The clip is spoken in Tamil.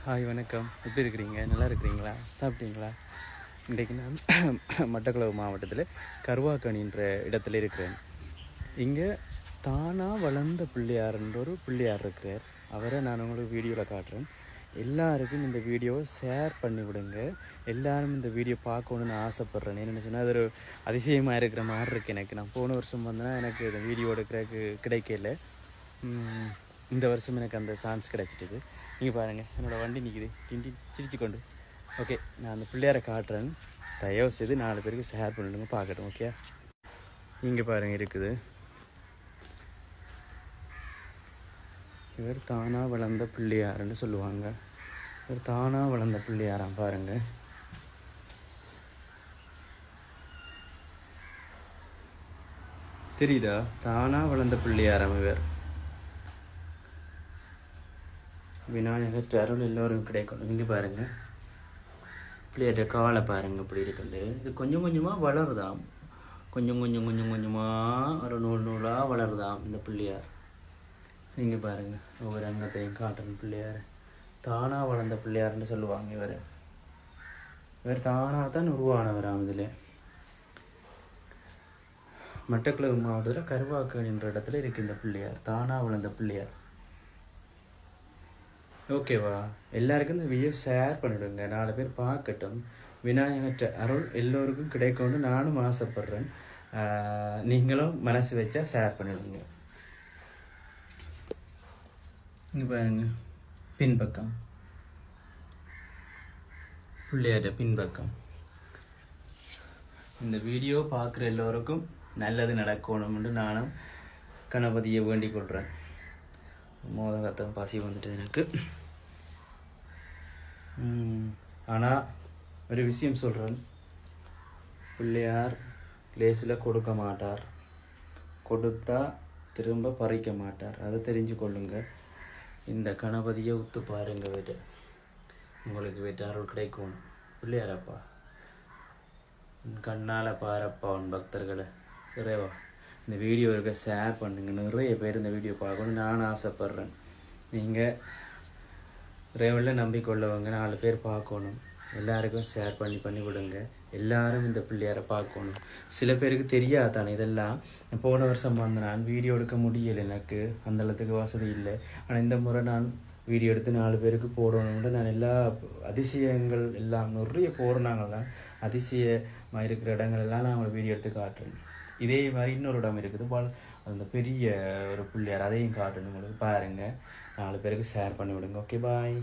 ஹாய் வணக்கம். எப்படி இருக்கிறீங்க? நல்லா இருக்கிறீங்களா? சாப்பிட்டீங்களா? இன்றைக்கு நான் மட்டக்களப்பு மாவட்டத்தில் கருவாக்கணின்ற இடத்துல இருக்கிறேன். இங்கே தானாக வளர்ந்த பிள்ளையார்ன்ற ஒரு பிள்ளையார் இருக்கிறார். அவரை நான் உங்களுக்கு வீடியோவில் காட்டுறேன். எல்லாருக்கும் இந்த வீடியோவை ஷேர் பண்ணி விடுங்க. எல்லாரும் இந்த வீடியோ பார்க்கணுன்னு ஆசைப்பட்றேன். என்னென்னு சொன்னால் அது ஒரு அதிசயமாக இருக்கிற மாதிரி இருக்குது எனக்கு. நான் போன வருஷம் வந்தேன்னா எனக்கு இந்த வீடியோ எடுக்கிறதுக்கு கிடைக்கல. இந்த வருஷம் எனக்கு அந்த சான்ஸ் கிடைச்சிட்டுது. நீங்கள் பாருங்கள், என்னோடய வண்டி நிற்கிது டிண்டி சிரிச்சு கொண்டு. ஓகே, நான் அந்த பிள்ளையாரை காட்டுறேன். தயவு செய்து 4 பேருக்கு ஷேர் பண்ணிடுங்க, பார்க்கட்டும். ஓகே, இங்கே பாருங்கள் இருக்குது. இவர் தானாக வளர்ந்த பிள்ளையாருன்னு சொல்லுவாங்க. இவர் தானாக வளர்ந்த பிள்ளையாராம் பாருங்கள். தெரியுதா? தானாக வளர்ந்த பிள்ளையாராம் இவர். விநாயகர் அருள் எல்லோரும் கிடைக்கணும். இங்கே பாருங்கள், பிள்ளையாட்ட காலை பாருங்கள் இப்படி இருக்குது. இது கொஞ்சம் கொஞ்சமாக வளருதாம். கொஞ்சமாக ஒரு நூலாக வளருதாம் இந்த பிள்ளையார். இங்கே பாருங்கள், ஒவ்வொரு அங்கத்தையும் காட்டணும். பிள்ளையார் தானாக வளர்ந்த பிள்ளையார்னு சொல்லுவாங்க. இவர் தானாக தான் உருவானவராம். இதில் மட்டக்களப்பு மாவட்டத்தில் கருவாக்கணின்ற இடத்துல இருக்குது இந்த பிள்ளையார், தானாக வளர்ந்த பிள்ளையார். ஓகேவா? எல்லாருக்கும் இந்த வீடியோ ஷேர் பண்ணிவிடுங்க, 4 பேர் பார்க்கட்டும். விநாயகற்ற அருள் எல்லோருக்கும் கிடைக்கும்னு நானும் ஆசைப்பட்றேன். நீங்களும் மனசு வச்சா ஷேர் பண்ணிவிடுங்க. இங்கே பாருங்க, பின்பக்கம் பிள்ளையார பின்பக்கம். இந்த வீடியோ பார்க்குற எல்லோருக்கும் நல்லது நடக்கணும்னு நானும் கணபதியை வேண்டிக் கொள்கிறேன். மோதகத்தை பசி வந்துட்டு எனக்கு. ஆனால் ஒரு விஷயம் சொல்கிறேன், பிள்ளையார் லேசில் கொடுக்க மாட்டார், கொடுத்தா திரும்ப பறிக்க மாட்டார். அதை தெரிஞ்சு கொள்ளுங்க. இந்த கணபதியை உத்து பாருங்க, வீட்டு உங்களுக்கு வீட்டு அருள் கிடைக்கும். பிள்ளையாரப்பா, கண்ணால் பாரப்பா உன் பக்தர்களை. இறைவா, இந்த வீடியோ இருக்க ஷேர் பண்ணுங்க. நிறைய பேர் இந்த வீடியோ பார்க்கணும்னு நான் ஆசைப்பட்றேன். நீங்கள் இறைவனில் நம்பிக்கொள்ளவங்க 4 பேர் பார்க்கணும். எல்லாருக்கும் ஷேர் பண்ணி விடுங்க. எல்லாரும் இந்த பிள்ளையாரை பார்க்கணும். சில பேருக்கு தெரியாதானே இதெல்லாம். போன வருஷம் வந்து நான் வீடியோ எடுக்க முடியலை, எனக்கு அந்தளத்துக்கு வசதி இல்லை. ஆனால் இந்த முறை நான் வீடியோ எடுத்து 4 பேருக்கு போடணும்னு நான் எல்லா அதிசயங்கள் எல்லாம் நிறைய போடுறாங்கலாம், அதிசயமாக இருக்கிற இடங்கள் எல்லாம் நான் அவங்களை வீடியோ எடுத்து காட்டுறேன். இதே மாதிரி இன்னொரு இடம் இருக்குது, அந்த பெரிய ஒரு பிள்ளையார், அதையும் காட்டணும் உங்களுக்கு. பாருங்கள், 4 பேருக்கு ஷேர் பண்ணி விடுங்க. ஓகே, பாய்.